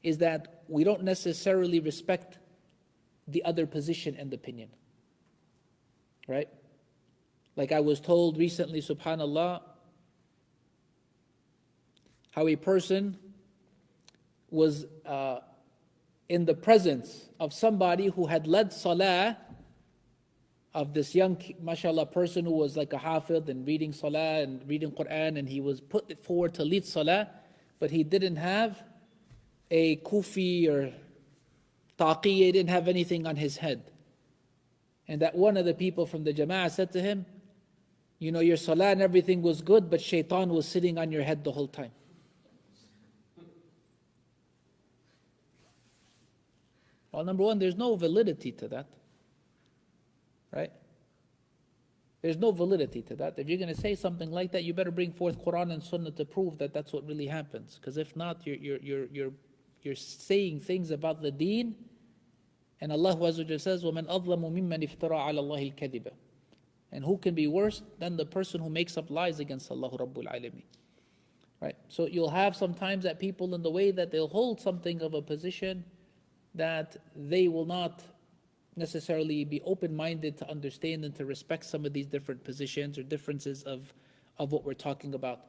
is that we don't necessarily respect the other position and opinion. Right? Like I was told recently, subhanallah, how a person was in the presence of somebody who had led salah, of this young, mashallah, person who was like a hafid and reading salah and reading Quran, and he was put forward to lead salah, but he didn't have a kufi or taqiyya, he didn't have anything on his head. And that one of the people from the jama'ah said to him, you know, your salah and everything was good, but shaitan was sitting on your head the whole time. Well, number one, there's no validity to that. Right? There's no validity to that. If you're going to say something like that, you better bring forth Quran and Sunnah to prove that that's what really happens. Because if not, you're saying things about the Deen, and Allah Azza wa Jalla says, وَمَنْ أَظْلَمُ مِمَّنِ افْتَرَى عَلَى اللَّهِ الْكَذِبَ. And who can be worse than the person who makes up lies against Allah Rabbul Alameen? Right? So you'll have sometimes that people in the way that they'll hold something of a position that they will not necessarily be open-minded to understand and to respect some of these different positions or differences of what we're talking about.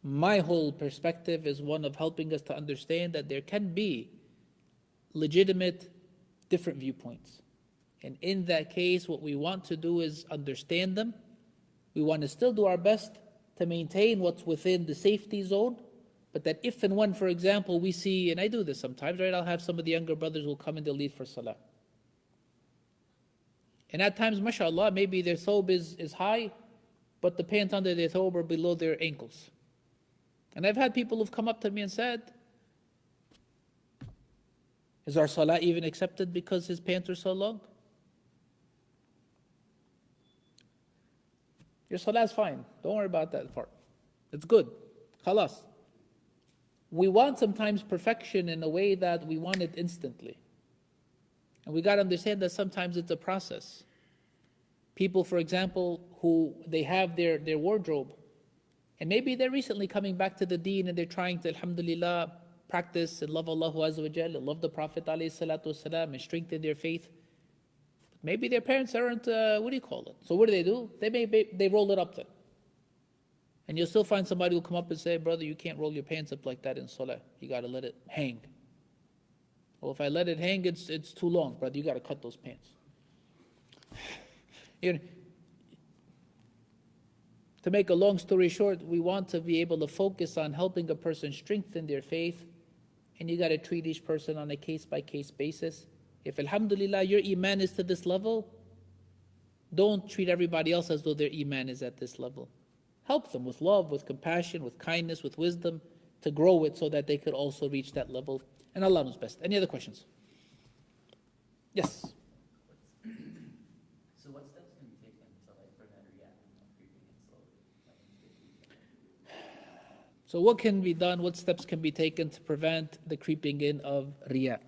My whole perspective is one of helping us to understand that there can be legitimate different viewpoints. And in that case, what we want to do is understand them. We want to still do our best to maintain what's within the safety zone, but that if and when, for example, we see, and I do this sometimes, right? I'll have some of the younger brothers who will come and they'll lead for salah. And at times, mashallah, maybe their thobe is high, but the pants under their thobe are below their ankles. And I've had people who've come up to me and said, is our salah even accepted because his pants are so long? Your salah is fine. Don't worry about that part. It's good. Khalas. We want sometimes perfection in a way that we want it instantly. And we got to understand that sometimes it's a process. People, for example, who they have their wardrobe, and maybe they're recently coming back to the deen and they're trying to, alhamdulillah, practice and love Allah Azza wa Jalla, love the Prophet ﷺ, and strengthen their faith. Maybe their parents aren't, So what do? They roll it up then. And you'll still find somebody who'll come up and say, brother, you can't roll your pants up like that in salah. You got to let it hang. Well, if I let it hang, it's too long, brother. You got to cut those pants. You know, to make a long story short, we want to be able to focus on helping a person strengthen their faith, and you got to treat each person on a case-by-case basis. If, alhamdulillah, your iman is to this level, don't treat everybody else as though their iman is at this level. Help them with love, with compassion, with kindness, with wisdom, to grow it so that they could also reach that level. And Allah knows best. Any other questions? Yes? So what steps can be taken to prevent reacting from creeping in slowly? So what can be done, what steps can be taken to prevent the creeping in of riya?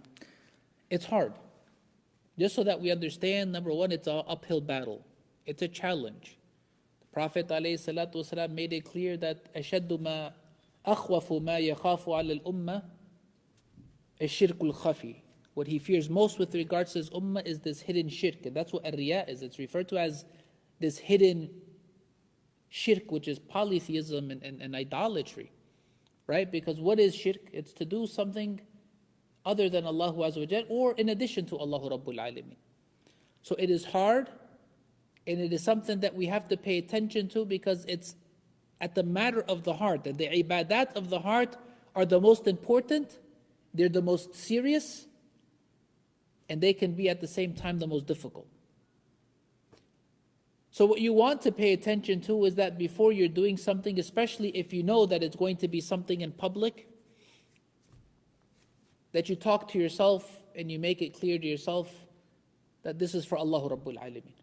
It's hard. Just so that we understand, number one, it's an uphill battle. It's a challenge. The Prophet ﷺ made it clear that أَشَدُّ مَا أَخْوَفُ مَا يَخَافُ عَلَى الْأُمَّةِ الشِّرْكُ الْخَفِي. What he fears most with regards to his ummah is this hidden shirk. And that's what riya is. It's referred to as this hidden shirk, which is polytheism and idolatry. Right? Because what is shirk? It's to do something other than Allah Azza wa Jal, or in addition to Allah Rabbul Alameen. So it is hard, And it is something that we have to pay attention to because it's at the matter of the heart. That the ibadat of the heart are the most important, they're the most serious, and they can be at the same time the most difficult. So what you want to pay attention to is that before you're doing something, especially if you know that it's going to be something in public, that you talk to yourself and you make it clear to yourself that this is for Allah Rabbul Alameen.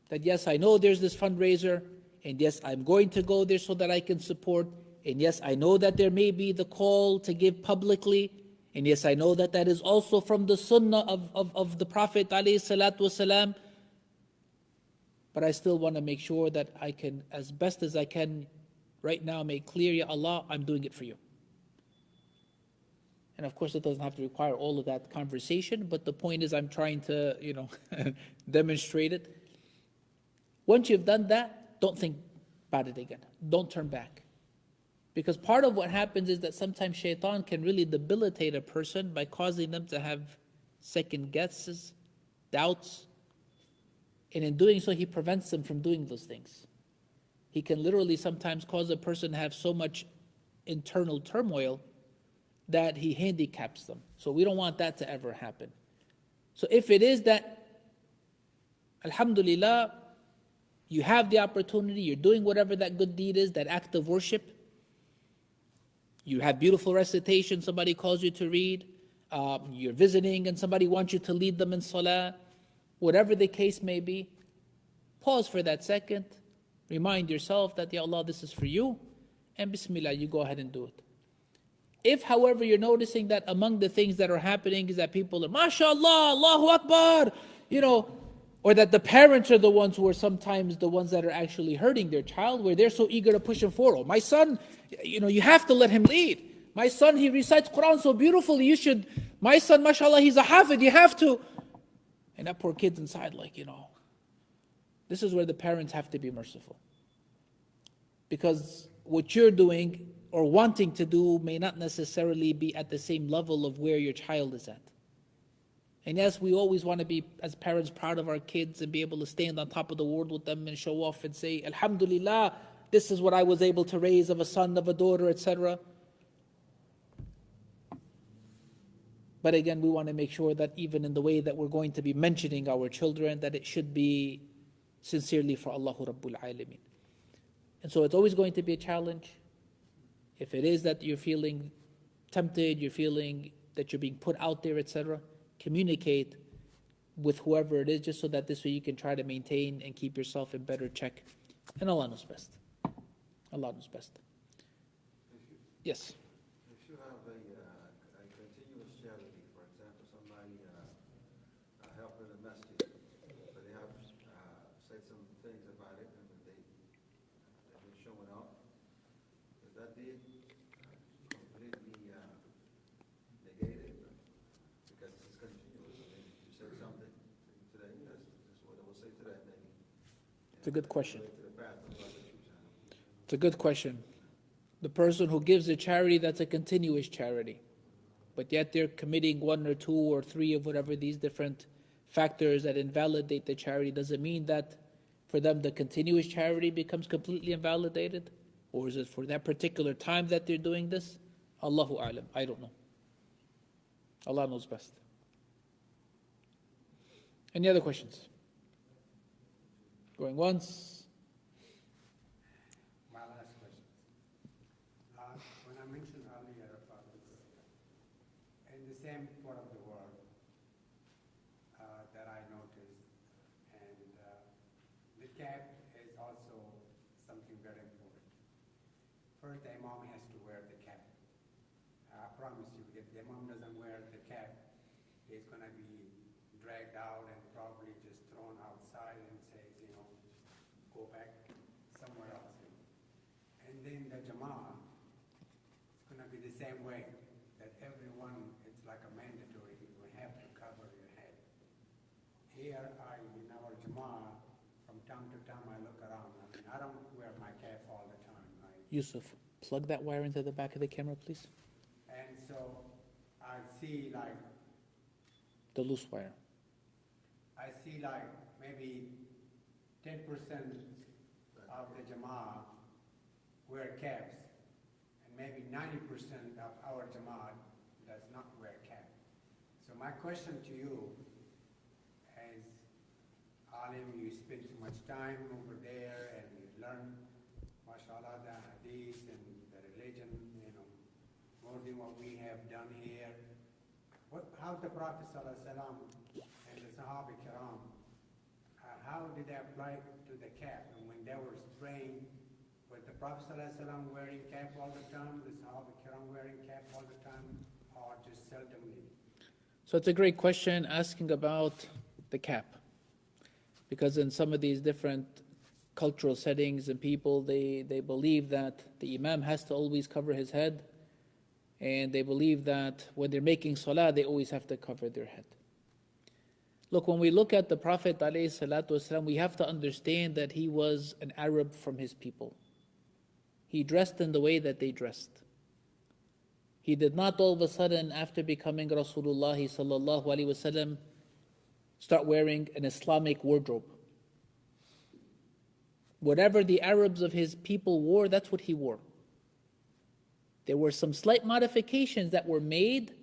That yes, I know there's this fundraiser, and yes, I'm going to go there so that I can support, and yes, I know that there may be the call to give publicly, and yes, I know that that is also from the sunnah of the Prophet ﷺ, but I still want to make sure that I can, as best as I can right now, make clear, Ya Allah, I'm doing it for you. And of course, it doesn't have to require all of that conversation, but the point is I'm trying to, demonstrate it. Once you've done that, don't think about it again. Don't turn back. Because part of what happens is that sometimes shaitan can really debilitate a person by causing them to have second guesses, doubts. And in doing so, he prevents them from doing those things. He can literally sometimes cause a person to have so much internal turmoil that he handicaps them. So we don't want that to ever happen. So if it is that, alhamdulillah, you have the opportunity, you're doing whatever that good deed is, that act of worship, you have beautiful recitation, somebody calls you to read, you're visiting and somebody wants you to lead them in salah, whatever the case may be, pause for that second, remind yourself that, Ya Allah, this is for you, and Bismillah, you go ahead and do it. If, however, you're noticing that among the things that are happening is that people are, MashaAllah, Allahu Akbar, or that the parents are the ones who are sometimes the ones that are actually hurting their child, where they're so eager to push him forward. My son, you have to let him lead. My son, he recites Quran so beautifully, my son, mashallah, he's a hafid, you have to. And that poor kid's inside this is where the parents have to be merciful. Because what you're doing or wanting to do may not necessarily be at the same level of where your child is at. And yes, we always want to be, as parents, proud of our kids and be able to stand on top of the world with them and show off and say, Alhamdulillah, this is what I was able to raise of a son, of a daughter, etc. But again, we want to make sure that even in the way that we're going to be mentioning our children, that it should be sincerely for Allahu Rabbul Alameen. And so it's always going to be a challenge. If it is that you're feeling tempted, you're feeling that you're being put out there, etc., communicate with whoever it is, just so that this way you can try to maintain and keep yourself in better check. And Allah knows best. Allah knows best. Yes? If you have a continuous charity, for example, somebody helping a masjid, but they have said some things about it and they've been showing off, is that deed completely negated? Because it's continuous. I mean, you say something today, that's what I will say today, maybe. It's a good question. It's a good question. The person who gives a charity, that's a continuous charity. But yet they're committing one or two or three of whatever these different factors that invalidate the charity. Does it mean that for them the continuous charity becomes completely invalidated? Or is it for that particular time that they're doing this? Allahu A'lam. I don't know. Allah knows best. Any other questions? Going once. My last question. When I mentioned earlier about in the same part of the world that I noticed, and the cap is also something very important. First, the imam has to wear the cap. I promise you, if the imam doesn't wear the cap, he's going to be dragged out and probably just thrown outside and says, go back somewhere else. And then the Jama'ah, it's going to be the same way, that everyone, it's like a mandatory, you have to cover your head. Here, in our Jama'ah, from time to time, I look around. I don't wear my cap all the time. Yusuf, plug that wire into the back of the camera, please. And so I see the loose wire. I see maybe 10% of the Jama'ah wear caps, and maybe 90% of our Jama'ah does not wear cap. So my question to you, as Alim, you spend so much time over there and you learn, mashallah, the hadith and the religion, more than what we have done here. How the Prophet ﷺ and the Sahaba Kiram, how did they apply to the cap? And when they were praying, was the Prophet ﷺ wearing cap all the time, the Sahaba Kiram wearing cap all the time, or just seldomly? So it's a great question asking about the cap. Because in some of these different cultural settings and people, they believe that the Imam has to always cover his head. And they believe that when they're making salah, they always have to cover their head. Look, when we look at the Prophet ﷺ, we have to understand that he was an Arab from his people. He dressed in the way that they dressed. He did not all of a sudden, after becoming Rasulullah sallallahu alaihi wasallam, start wearing an Islamic wardrobe. Whatever the Arabs of his people wore, that's what he wore. There were some slight modifications that were made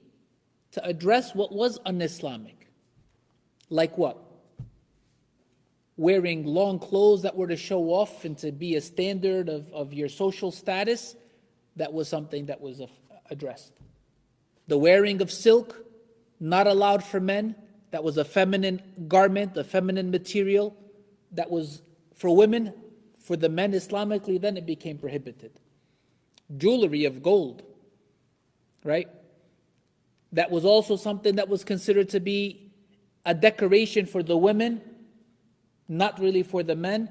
to address what was un-Islamic. Like what? Wearing long clothes that were to show off and to be a standard of your social status, that was something that was addressed. The wearing of silk, not allowed for men, that was a feminine garment, a feminine material, that was for women. For the men Islamically, then it became prohibited. Jewelry of gold, right? That was also something that was considered to be a decoration for the women, not really for the men.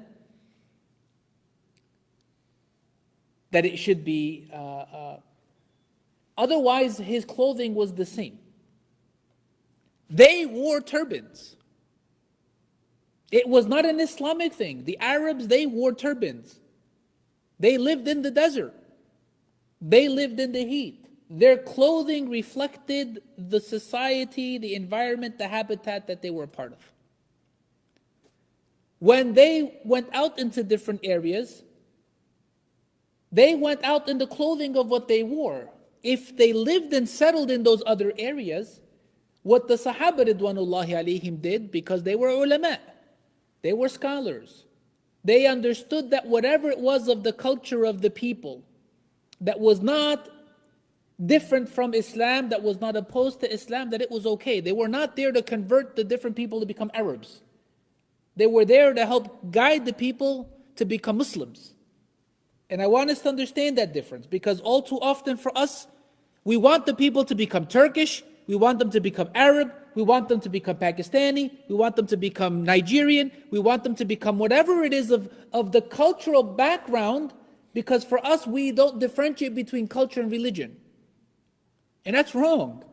That it should be, otherwise his clothing was the same. They wore turbans. It was not an Islamic thing. The Arabs, they wore turbans. They lived in the desert. They lived in the heat. Their clothing reflected the society, the environment, the habitat that they were a part of. When they went out into different areas, they went out in the clothing of what they wore. If they lived and settled in those other areas, what the Sahaba Ridwanullahi alayhim did, because they were ulama, they were scholars, they understood that whatever it was of the culture of the people that was not different from Islam, that was not opposed to Islam, that it was okay. They were not there to convert the different people to become Arabs. They were there to help guide the people to become Muslims. And I want us to understand that difference, because all too often for us, we want the people to become Turkish, we want them to become Arab, we want them to become Pakistani, we want them to become Nigerian, we want them to become whatever it is of the cultural background, because for us, we don't differentiate between culture and religion. And that's wrong.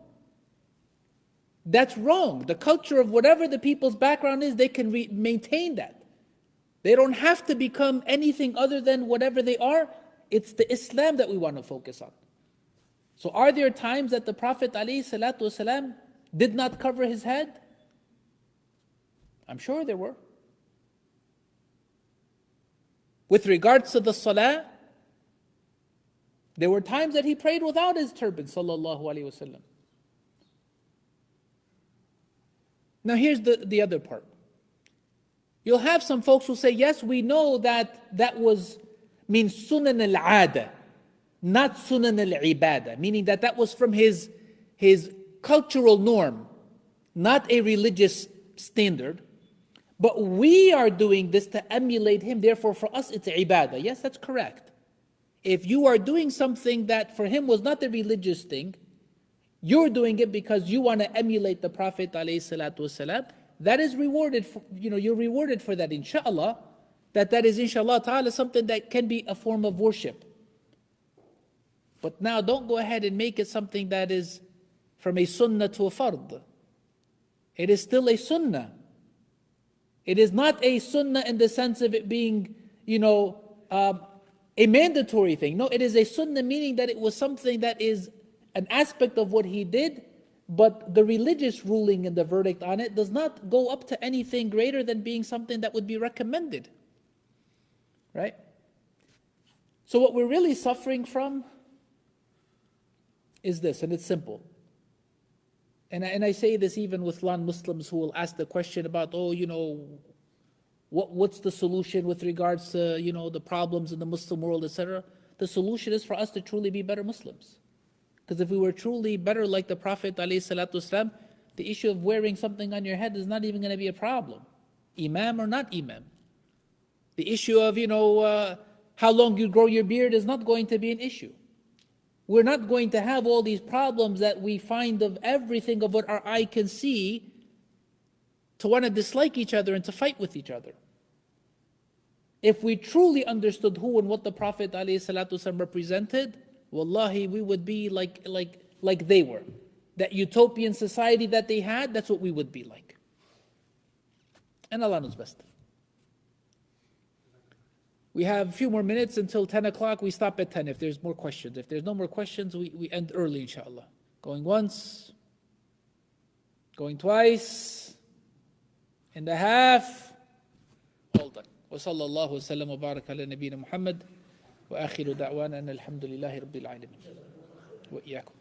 That's wrong. The culture of whatever the people's background is, they can maintain that. They don't have to become anything other than whatever they are. It's the Islam that we want to focus on. So are there times that the Prophet ﷺ did not cover his head? I'm sure there were. With regards to the salah, there were times that he prayed without his turban, sallallahu alaihi wasallam. Now here's the other part. You'll have some folks who say, yes, we know that was means sunan al-ada, not sunan al-ibada, meaning that was from his cultural norm, not a religious standard. But we are doing this to emulate him, therefore for us it's ibadah. Yes, that's correct. If you are doing something that for him was not a religious thing, you're doing it because you want to emulate the Prophet ﷺ, that is rewarded, you're rewarded for that, inshallah. That is inshallah ta'ala something that can be a form of worship. But now don't go ahead and make it something that is from a sunnah to a fard. It is still a sunnah. It is not a sunnah in the sense of it being, a mandatory thing. No, it is a sunnah, meaning that it was something that is an aspect of what he did But the religious ruling and the verdict on it does not go up to anything greater than being something that would be recommended. Right? So what we're really suffering from is this, and it's simple. And I say this even with non-Muslims who will ask the question about, what's the solution with regards to, the problems in the Muslim world, etc. The solution is for us to truly be better Muslims. Because if we were truly better like the Prophet ﷺ, the issue of wearing something on your head is not even going to be a problem. Imam or not imam. The issue of, how long you grow your beard is not going to be an issue. We're not going to have all these problems that we find of everything of what our eye can see to want to dislike each other and to fight with each other. If we truly understood who and what the Prophet ﷺ represented, wallahi, we would be like they were. That utopian society that they had, that's what we would be like. And Allah knows best. We have a few more minutes until 10 o'clock. We stop at 10 if there's more questions. If there's no more questions, we end early, inshallah. Going once, going twice, and a half. All done. وصلى الله وسلم وبارك على نبينا محمد وآخر دعوانا أن الحمد لله رب العالمين وإياكم.